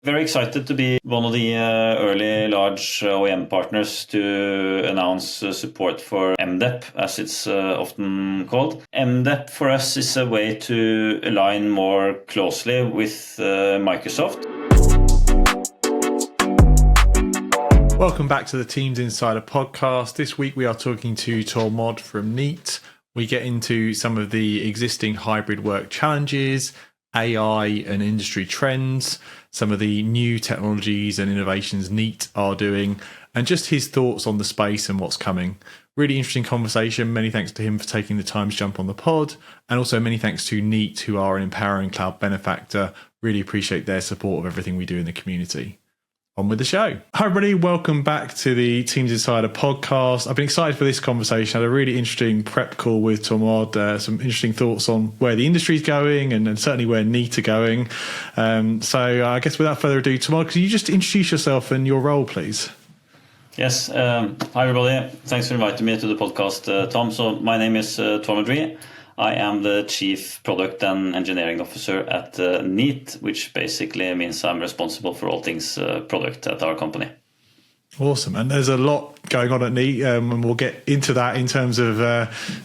Very excited to be one of the early large OEM partners to announce support for MDEP, as it's often called. MDEP for us is a way to align more closely with Microsoft. Welcome back to the Teams Insider podcast. This week we are talking to Tormod from Neat. We get into some of the existing hybrid work challenges, AI and industry trends, some of the new technologies and innovations Neat are doing, and just his thoughts on the space and what's coming. Really interesting conversation. Many thanks to him for taking the time to jump on the pod, and also many thanks to Neat, who are an empowering cloud benefactor. Really appreciate their support of everything we do in the community. On with the show. Hi everybody, welcome back to the Teams Insider podcast. I've been excited for this conversation. I had a really interesting prep call with Tormod, some interesting thoughts on where the industry is going and certainly where Neat are going. So I guess without further ado, Tormod, could you just introduce yourself and your role, please? Yes, hi everybody. Thanks for inviting me to the podcast, Tom. So my name is Tormod Ree. I am the Chief Product and Engineering Officer at Neat, which basically means I'm responsible for all things product at our company. Awesome. And there's a lot going on at Neat, and we'll get into that in terms of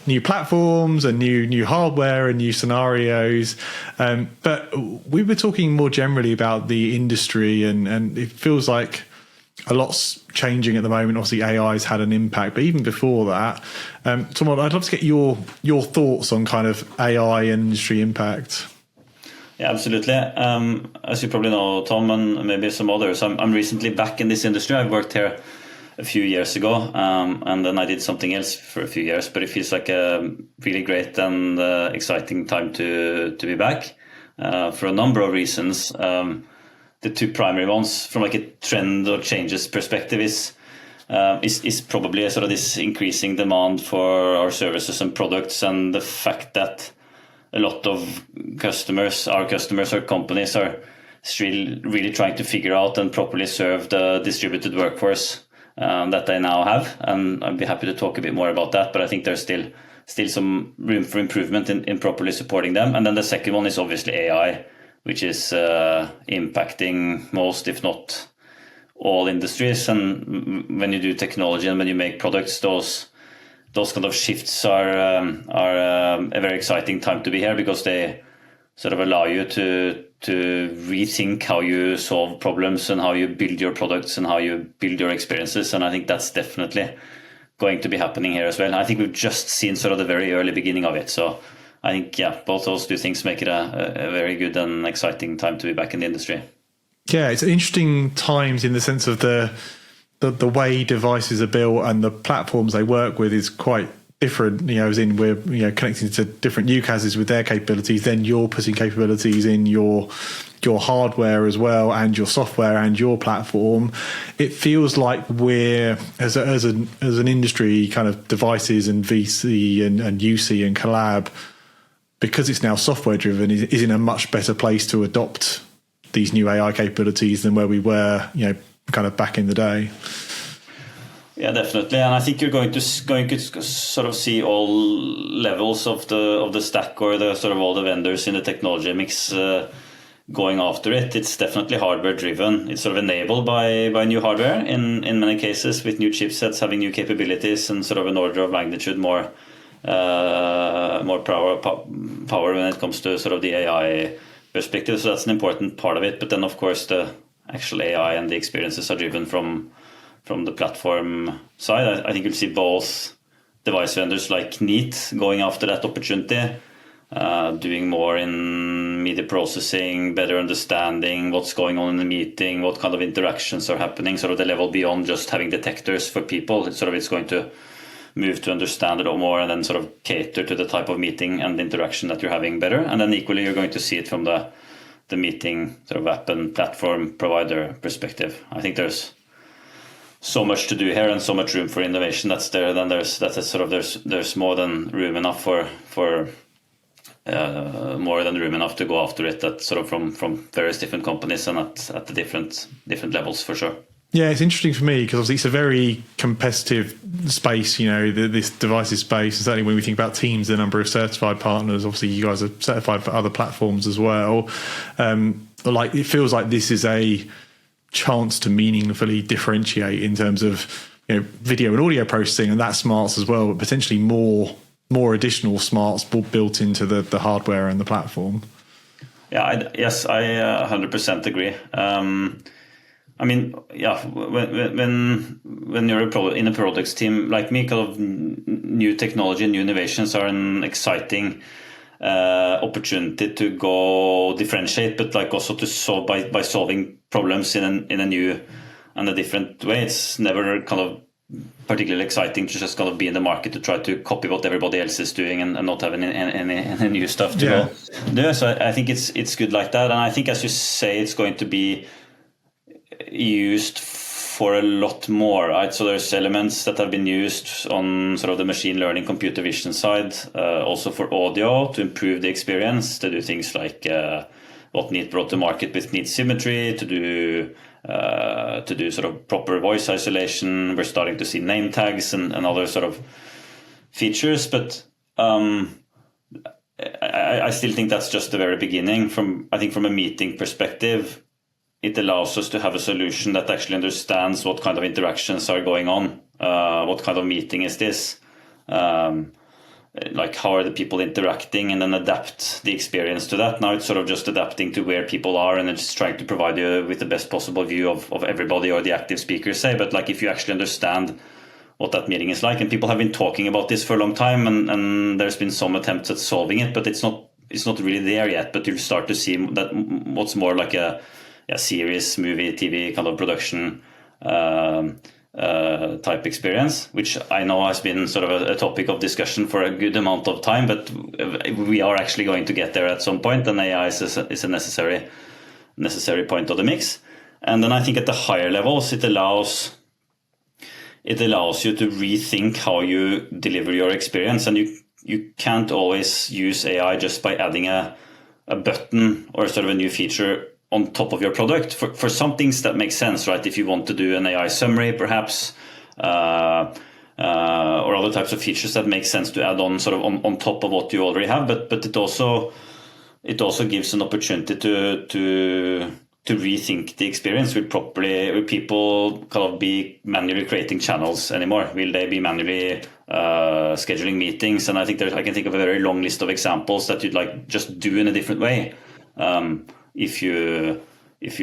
new platforms and new hardware and new scenarios. But we were talking more generally about the industry, and it feels like a lot's changing at the moment. Obviously, AI's had an impact, but even before that, Tormod, I'd love to get your thoughts on kind of AI and industry impact. Yeah, absolutely. As you probably know, Tom, and maybe some others, I'm recently back in this industry. I worked here a few years ago, and then I did something else for a few years, but it feels like a really great and exciting time to be back for a number of reasons. The two primary ones from like a trend or changes perspective is probably sort of this increasing demand for our services and products, and the fact that a lot of our customers or companies are still really trying to figure out and properly serve the distributed workforce that they now have. And I'd be happy to talk a bit more about that, but I think there's still some room for improvement in properly supporting them. And then the second one is obviously AI, which is impacting most, if not all, industries. And when you do technology and when you make products, those kind of shifts are a very exciting time to be here, because they sort of allow you to rethink how you solve problems and how you build your products and how you build your experiences. And I think that's definitely going to be happening here as well. I think we've just seen sort of the very early beginning of it. So I think, yeah, both those two things make it a very good and exciting time to be back in the industry. Yeah, it's interesting times in the sense of the way devices are built and the platforms they work with is quite different. As in we're connecting to different UCASs with their capabilities. Then you're putting capabilities in your hardware as well, and your software and your platform. It feels like we're as an industry, kind of devices and VC and UC and collab, because it's now software driven, is in a much better place to adopt these new AI capabilities than where we were, kind of back in the day. Yeah, definitely. And I think you're going to sort of see all levels of the stack, or the sort of all the vendors in the technology mix going after it. It's definitely hardware driven. It's sort of enabled by new hardware in many cases, with new chipsets having new capabilities and sort of an order of magnitude more power when it comes to sort of the AI perspective. So that's an important part of it. But then, of course, the actual AI and the experiences are driven from the platform side. I think you'll see both device vendors like Neat going after that opportunity, doing more in media processing, better understanding what's going on in the meeting, what kind of interactions are happening, sort of the level beyond just having detectors for people. It's going to move to understand it all more, and then sort of cater to the type of meeting and interaction that you're having better. And then equally, you're going to see it from the meeting sort of app and platform provider perspective. I think there's so much to do here and so much room for innovation that's there. Then there's more than room enough for more than room enough to go after it. That sort of from various different companies and at the different levels, for sure. Yeah, it's interesting for me because obviously it's a very competitive space, this devices space. And certainly when we think about Teams, the number of certified partners, obviously you guys are certified for other platforms as well. like it feels like this is a chance to meaningfully differentiate in terms of video and audio processing, and that's smarts as well, but potentially more additional smarts built into the hardware and the platform. Yeah, I 100% agree. I mean, yeah, when you're in a products team like me, kind of new technology and new innovations are an exciting opportunity to go differentiate, but like also to solve by solving problems in a new and a different way. It's never kind of particularly exciting to just kind of be in the market to try to copy what everybody else is doing and not have any new stuff to go do. So I think it's good like that, and I think, as you say, it's going to be used for a lot more, right? So there's elements that have been used on sort of the machine learning, computer vision side, also for audio to improve the experience, to do things like what Neat brought to market with Neat Symmetry, to do sort of proper voice isolation. We're starting to see name tags and other sort of features, but I still think that's just the very beginning. I think from a meeting perspective, it allows us to have a solution that actually understands what kind of interactions are going on. What kind of meeting is this? Like, how are the people interacting, and then adapt the experience to that. Now it's sort of just adapting to where people are, and it's trying to provide you with the best possible view of everybody, or the active speakers say. But like, if you actually understand what that meeting is like, and people have been talking about this for a long time, and there's been some attempts at solving it, but it's not really there yet. But you'll start to see that what's more like a series, movie, TV kind of production type experience, which I know has been sort of a topic of discussion for a good amount of time, but we are actually going to get there at some point, and AI is a necessary point of the mix. And then I think at the higher levels, it allows you to rethink how you deliver your experience, and you can't always use AI just by adding a button or sort of a new feature on top of your product. For some things that makes sense, right? If you want to do an AI summary, perhaps, or other types of features that make sense to add on sort of on top of what you already have. But it also gives an opportunity to rethink the experience. Will people kind of be manually creating channels anymore? Will they be manually scheduling meetings? And I think I can think of a very long list of examples that you'd like just do in a different way. If you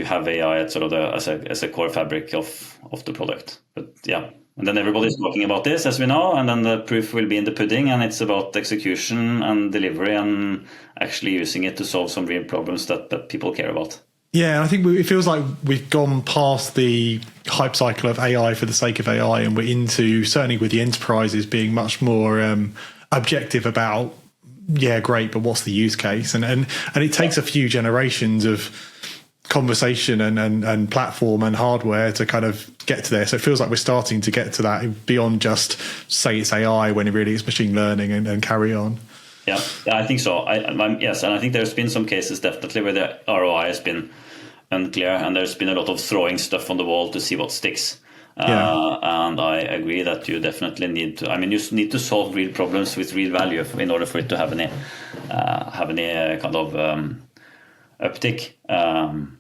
have AI at sort of as a core fabric of the product. But yeah, and then everybody's talking about this, as we know, and then the proof will be in the pudding, and it's about execution and delivery and actually using it to solve some real problems that people care about. Yeah, I think it feels like we've gone past the hype cycle of AI for the sake of AI, and we're into, certainly with the enterprises, being much more objective about, yeah, great, but what's the use case? And it takes a few generations of conversation and platform and hardware to kind of get to there. So it feels like we're starting to get to that beyond just say it's AI when it really is machine learning and carry on. Yeah, I think so. Yes, and I think there's been some cases definitely where the ROI has been unclear, and there's been a lot of throwing stuff on the wall to see what sticks. And I agree that you definitely need to. I mean, you need to solve real problems with real value in order for it to have any kind of uptick. And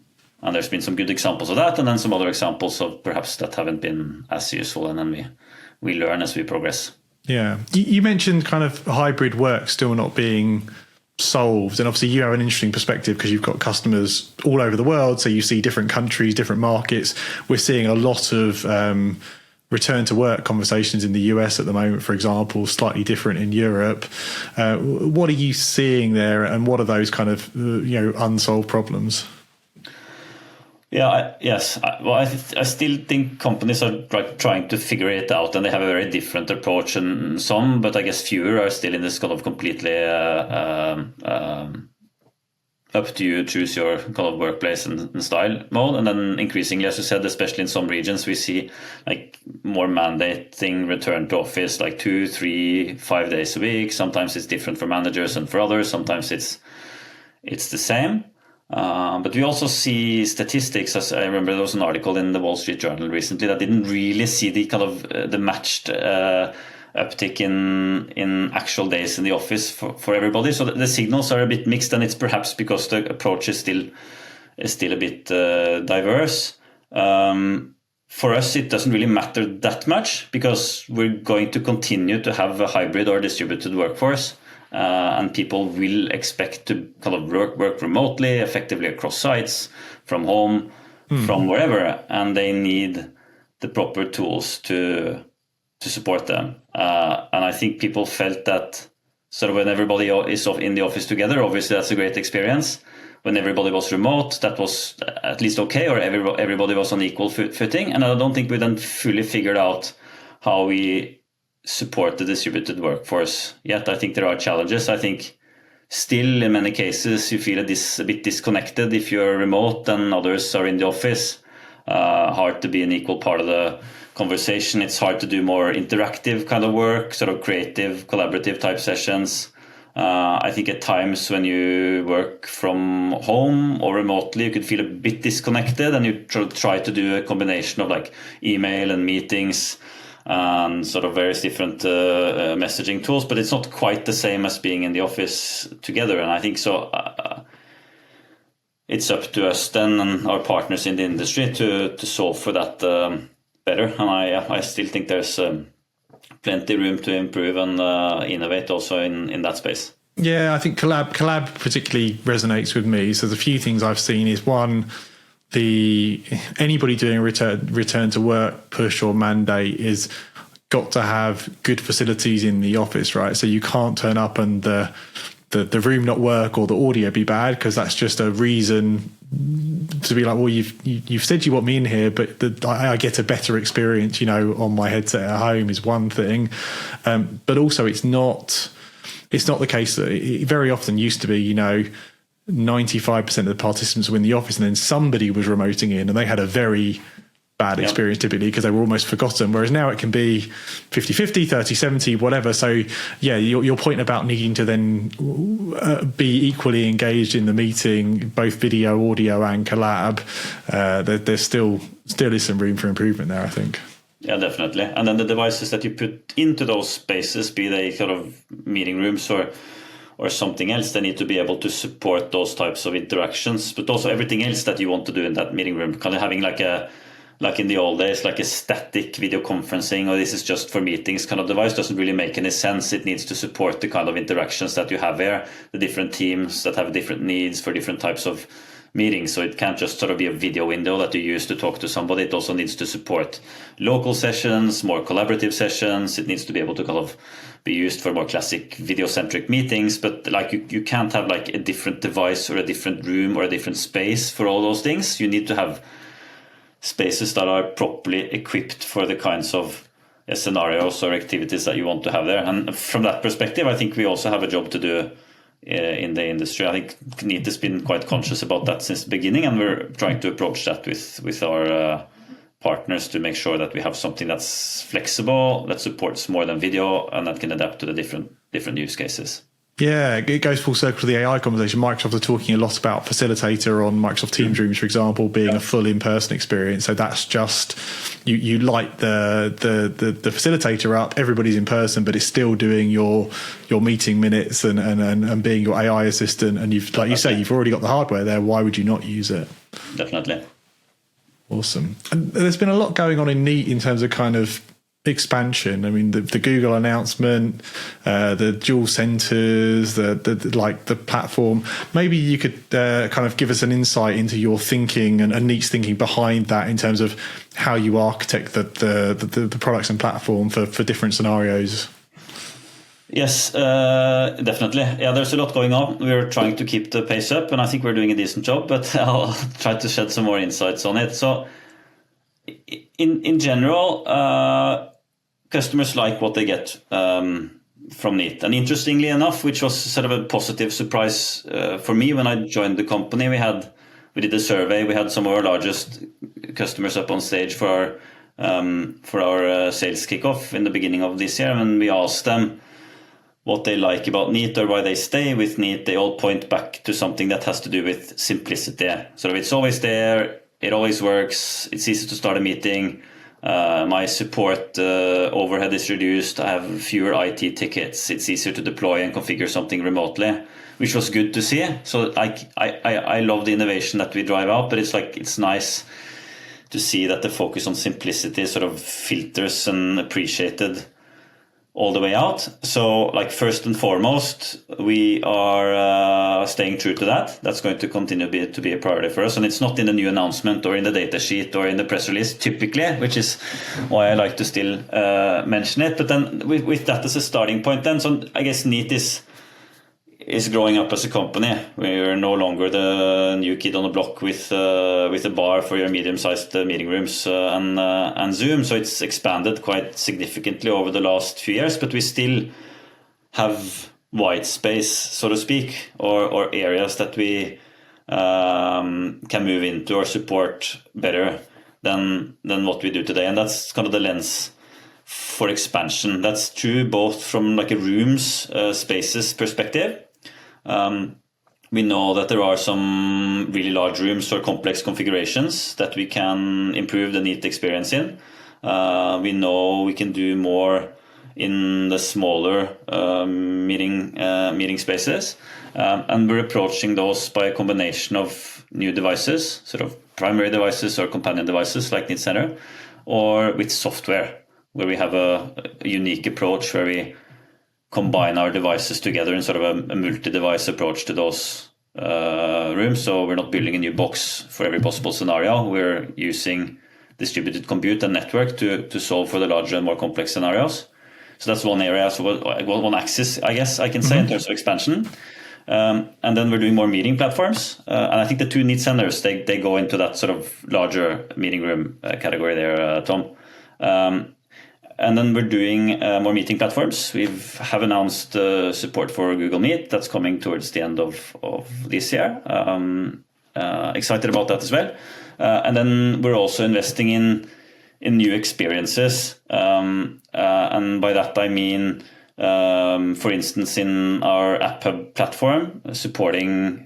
there's been some good examples of that, and then some other examples of perhaps that haven't been as useful, and then we learn as we progress. Yeah, you mentioned kind of hybrid work still not being solved, and obviously you have an interesting perspective because you've got customers all over the world, so you see different countries, different markets. We're seeing a lot of return to work conversations in the US at the moment, for example, slightly different in Europe. What are you seeing there, and what are those kind of unsolved problems? Yeah, yes. I still think companies are trying to figure it out, and they have a very different approach, and some, but I guess fewer are still in this kind of completely up to you, choose your kind of workplace and style mode. And then increasingly, as you said, especially in some regions, we see like more mandating return to office, like 2, 3, 5 days a week. Sometimes it's different for managers and for others. Sometimes it's the same. But we also see statistics. As I remember, there was an article in the Wall Street Journal recently that didn't really see the kind of the matched uptick in actual days in the office for everybody. So the signals are a bit mixed, and it's perhaps because the approach is still is still a bit diverse. For us, it doesn't really matter that much because we're going to continue to have a hybrid or distributed workforce, and people will expect to kind of work remotely, effectively across sites, from home, from wherever, and they need the proper tools to support them. And I think people felt that sort of when everybody is in the office together, obviously that's a great experience. When everybody was remote, that was at least okay, or everybody was on equal footing. And I don't think we then fully figured out how we support the distributed workforce yet. I think there are challenges. I think still in many cases you feel a bit disconnected if you're remote and others are in the office. Hard to be an equal part of the conversation. It's hard to do more interactive kind of work, sort of creative, collaborative type sessions. I think at times when you work from home or remotely, you could feel a bit disconnected, and you try to do a combination of like email and meetings and sort of various different messaging tools, but it's not quite the same as being in the office together. And I think so it's up to us then and our partners in the industry to solve for that better. And I still think there's plenty room to improve and innovate also in that space. Yeah, I think collab particularly resonates with me. So the few things I've seen is one, anybody doing a return to work push or mandate is got to have good facilities in the office, right? So you can't turn up and the room not work or the audio be bad, because that's just a reason to be like, well, you've said you want me in here, but I get a better experience, on my headset at home is one thing. But also it's not the case that it very often used to be, 95% of the participants were in the office and then somebody was remoting in and they had a very bad experience typically because they were almost forgotten. Whereas now it can be 50-50, 30-70, whatever. So yeah, your point about needing to then be equally engaged in the meeting, both video, audio and collab, there's still is some room for improvement there, I think. Yeah, definitely. And then the devices that you put into those spaces, be they sort of meeting rooms or something else, they need to be able to support those types of interactions, but also everything else that you want to do in that meeting room, kind of having like in the old days, like a static video conferencing, or this is just for meetings kind of device doesn't really make any sense. It needs to support the kind of interactions that you have here, the different teams that have different needs for different types of meetings. So it can't just sort of be a video window that you use to talk to somebody. It also needs to support local sessions, more collaborative sessions. It needs to be able to kind of be used for more classic video-centric meetings, but like you can't have like a different device or a different room or a different space for all those things. You need to have spaces that are properly equipped for the kinds of scenarios or activities that you want to have there. And from that perspective, I think we also have a job to do in the industry. I think Neat has been quite conscious about that since the beginning, and we're trying to approach that with our partners to make sure that we have something that's flexible, that supports more than video, and that can adapt to the different use cases. Yeah, it goes full circle to the AI conversation. Microsoft are talking a lot about Facilitator on Microsoft Teams rooms, for example, being a full in-person experience. So that's just you light the Facilitator up, everybody's in person, but it's still doing your meeting minutes and being your AI assistant. And you've, like you say, you've already got the hardware there. Why would you not use it? Definitely. Awesome. And there's been a lot going on in Neat in terms of kind of expansion. I mean, the Google announcement, the dual centers, the platform. Maybe you could kind of give us an insight into your thinking and Neat's thinking behind that in terms of how you architect the products and platform for different scenarios. Yes, definitely. Yeah, there's a lot going on. We're trying to keep the pace up, and I think we're doing a decent job, but I'll try to shed some more insights on it. So in general, customers like what they get from Neat. And interestingly enough, which was sort of a positive surprise for me when I joined the company, we did a survey. We had some of our largest customers up on stage for our sales kickoff in the beginning of this year, and we asked them what they like about Neat or why they stay with Neat. They all point back to something that has to do with simplicity. So it's always there, it always works, it's easy to start a meeting, My support overhead is reduced. I have fewer IT tickets. It's easier to deploy and configure something remotely, which was good to see. So I love the innovation that we drive out, but it's nice to see that the focus on simplicity sort of filters and appreciated all the way out. So first and foremost, we are staying true to that. That's going to continue to be a priority for us. And it's not in the new announcement or in the data sheet or in the press release typically, which is why I like to still mention it. But then with that as a starting point then, so I guess Neat is growing up as a company. We're no longer the new kid on the block with a bar for your medium-sized meeting rooms and Zoom. So it's expanded quite significantly over the last few years, but we still have white space, so to speak, or areas that we can move into or support better than what we do today. And that's kind of the lens for expansion. That's true both from a rooms, spaces perspective. We know that there are some really large rooms or complex configurations that we can improve the Neat experience in. We know we can do more in the smaller meeting spaces, and we're approaching those by a combination of new devices, sort of primary devices or companion devices like Neat Center, or with software, where we have a unique approach where we combine our devices together in sort of a multi-device approach to those rooms. So we're not building a new box for every possible scenario. We're using distributed compute and network to solve for the larger and more complex scenarios. So that's one area, so one axis, I guess I can say, in terms of expansion. And then we're doing more meeting platforms. And I think the two Neat centers, they go into that sort of larger meeting room category there, Tom. And then we're doing more meeting platforms. We have announced support for Google Meet. That's coming towards the end of this year. Excited about that as well. And then we're also investing in new experiences. And by that I mean, for instance, in our App Hub platform, supporting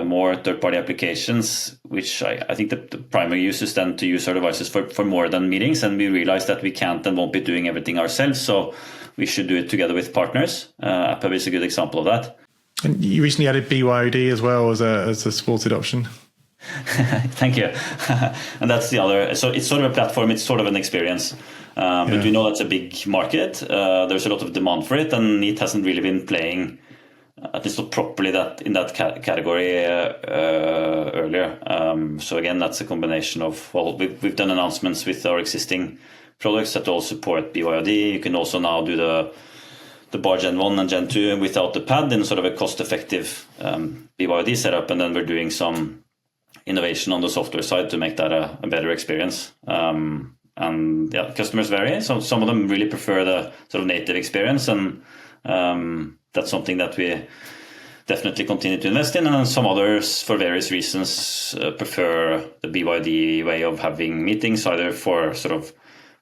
more third-party applications, which I think the primary use is then to use our devices for more than meetings. And we realize that we can't and won't be doing everything ourselves, so we should do it together with partners. App Hub is a good example of that. And you recently added BYOD as well as a supported option. Thank you. And that's the other. So it's sort of a platform, it's sort of an experience. But we know that's a big market. There's a lot of demand for it, and Neat hasn't really been playing, at least not properly, in that category earlier. So again, that's a combination of, well, we've done announcements with our existing products that all support BYOD. You can also now do the bar Gen 1 and Gen 2 without the pad in sort of a cost-effective BYOD setup, and then we're doing some innovation on the software side to make that a better experience. And yeah, customers vary. So some of them really prefer the sort of native experience, and that's something that we definitely continue to invest in. And some others, for various reasons, prefer the BYD way of having meetings, either for sort of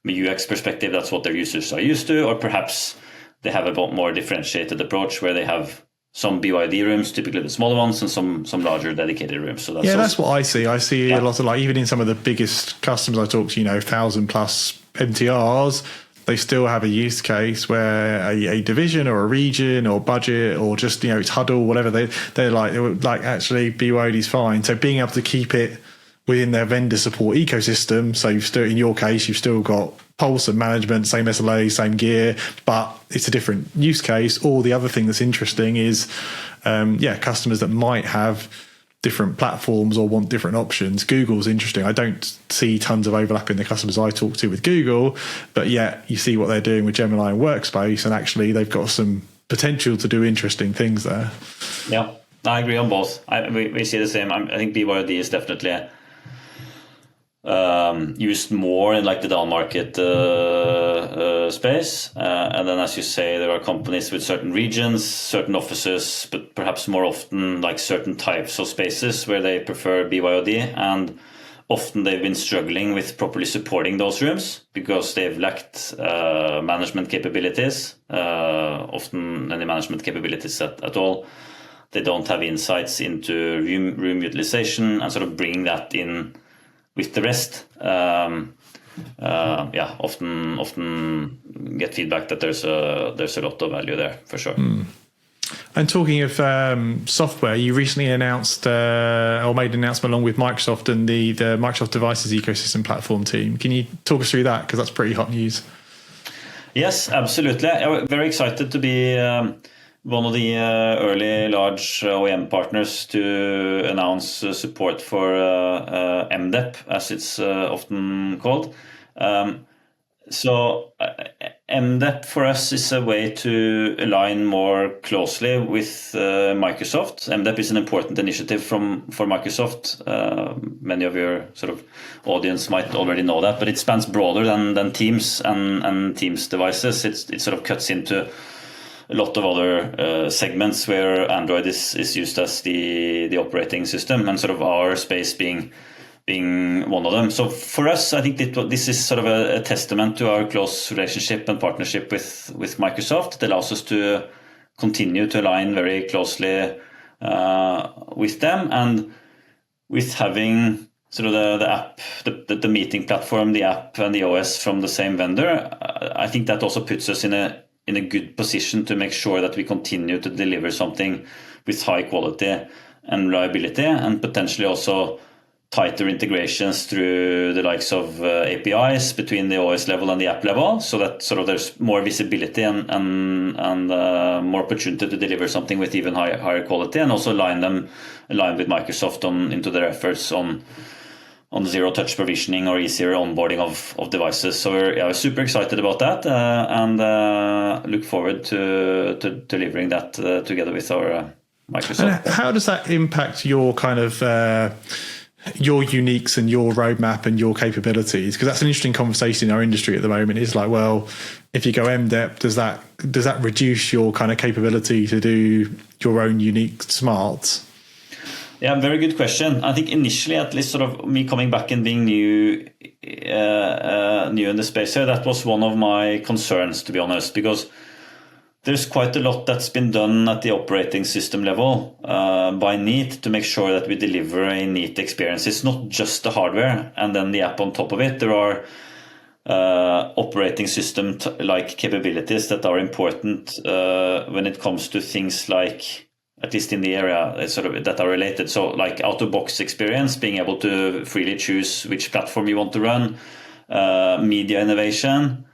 a UX perspective, that's what their users are used to, or perhaps they have a bit more differentiated approach where they have some BYD rooms, typically the smaller ones, and some larger dedicated rooms. So that's what I see. I see a lot of, even in some of the biggest customers I talk to, 1,000 plus MTRs, they still have a use case where a division or a region or budget or just, it's huddle, whatever, they're like actually BYD is fine. So being able to keep it within their vendor support ecosystem. So you've still, in your case, you've still got Pulse and management, same SLA, same gear, but it's a different use case. Or the other thing that's interesting is, customers that might have different platforms or want different options. Google's interesting. I don't see tons of overlap in the customers I talk to with Google, but yet you see what they're doing with Gemini and Workspace, and actually they've got some potential to do interesting things there. Yeah, I agree on both. We see the same. I think BYOD is definitely used more in the down market space, and then, as you say, there are companies with certain regions, certain offices, but perhaps more often certain types of spaces where they prefer BYOD, and often they've been struggling with properly supporting those rooms because they've lacked management capabilities, often any management capabilities at all. They don't have insights into room utilization and sort of bring that in with the rest. often get feedback that there's a lot of value there for sure. And talking of software, you recently announced or made an announcement along with Microsoft and the Microsoft Devices Ecosystem Platform team. Can you talk us through that? Because that's pretty hot news. Yes, absolutely. I'm very excited to be one of the early large OEM partners to announce support for MDEP, as it's often called. So MDEP for us is a way to align more closely with Microsoft. MDEP is an important initiative for Microsoft. Many of your sort of audience might already know that, but it spans broader than Teams and Teams devices. It sort of cuts into a lot of other segments where Android is used as the operating system, and sort of our space being one of them. So for us, I think this is sort of a testament to our close relationship and partnership with Microsoft. It allows us to continue to align very closely with them, and with having sort of the app, the meeting platform, the app and the OS from the same vendor. I think that also puts us in a good position to make sure that we continue to deliver something with high quality and reliability, and potentially also tighter integrations through the likes of APIs between the OS level and the app level, so that sort of there's more visibility and more opportunity to deliver something with even higher quality, and also align with Microsoft into their efforts on zero touch provisioning or easier onboarding of devices. So we're super excited about that, and look forward to delivering that together with our Microsoft. And how does that impact your kind of your uniques and your roadmap and your capabilities? Because that's an interesting conversation in our industry at the moment. Is like, well, if you go MDEP, does that reduce your kind of capability to do your own unique smarts? Yeah, very good question. I think initially, at least sort of me coming back and being new in the space here, that was one of my concerns, to be honest, because there's quite a lot that's been done at the operating system level by Neat to make sure that we deliver a neat experience. It's not just the hardware and then the app on top of it. There are operating system like capabilities that are important when it comes to things like, at least in the area sort of that are related. So like out-of-box experience, being able to freely choose which platform you want to run, media innovation,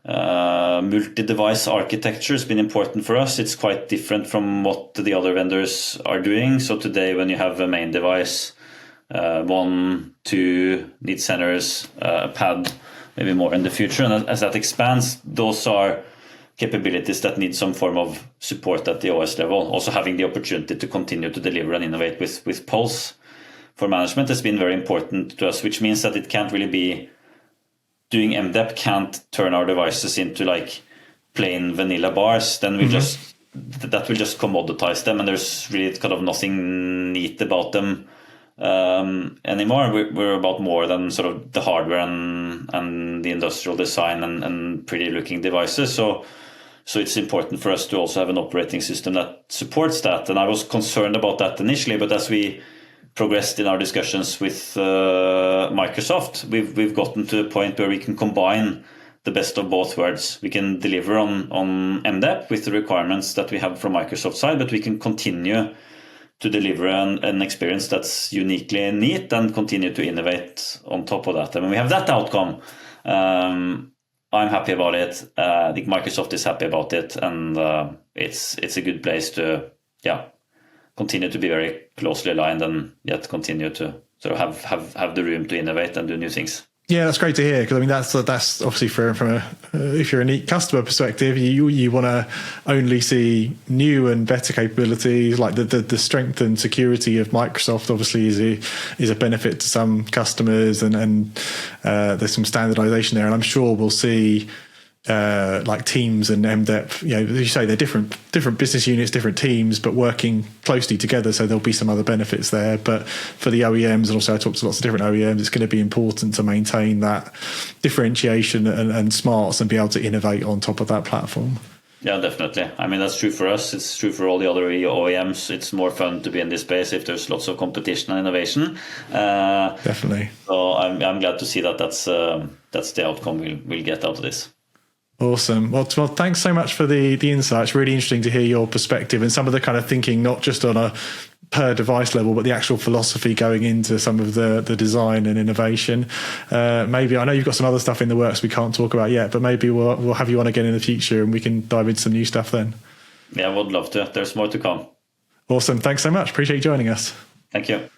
multi-device architecture has been important for us. It's quite different from what the other vendors are doing. So today when you have a main device, 1, 2 need centers, a pad, maybe more in the future. And as that expands, those are capabilities that need some form of support at the OS level. Also having the opportunity to continue to deliver and innovate with Pulse for management has been very important to us, which means that it can't really be doing MDEP can't turn our devices into like plain vanilla bars. Then we that will just commoditize them, and there's really kind of nothing neat about them anymore. We're about more than sort of the hardware and the industrial design and pretty looking devices. So it's important for us to also have an operating system that supports that. And I was concerned about that initially, but as we progressed in our discussions with Microsoft, we've gotten to a point where we can combine the best of both worlds. We can deliver on MDEP with the requirements that we have from Microsoft side, but we can continue to deliver an experience that's uniquely neat and continue to innovate on top of that. And when we have that outcome, I'm happy about it. I think Microsoft is happy about it, and it's a good place to continue to be very closely aligned and yet continue to sort of have the room to innovate and do new things. Yeah, that's great to hear, because I mean that's obviously from if you're a neat customer perspective, you want to only see new and better capabilities. Like the strength and security of Microsoft obviously is a benefit to some customers, and there's some standardization there, and I'm sure we'll see like Teams and MDEP, you know, as you say, they're different business units, different teams, but working closely together. So there'll be some other benefits there. But for the OEMs, and also I talked to lots of different OEMs, it's going to be important to maintain that differentiation and smarts and be able to innovate on top of that platform. Yeah, definitely. I mean, that's true for us. It's true for all the other OEMs. It's more fun to be in this space if there's lots of competition and innovation. Definitely. So I'm glad to see that that's the outcome we'll get out of this. Awesome. Well, thanks so much for the insights. Really interesting to hear your perspective and some of the kind of thinking, not just on a per device level, but the actual philosophy going into some of the design and innovation. Maybe, I know you've got some other stuff in the works we can't talk about yet, but maybe we'll have you on again in the future and we can dive into some new stuff then. Yeah, I would love to. There's more to come. Awesome. Thanks so much. Appreciate you joining us. Thank you.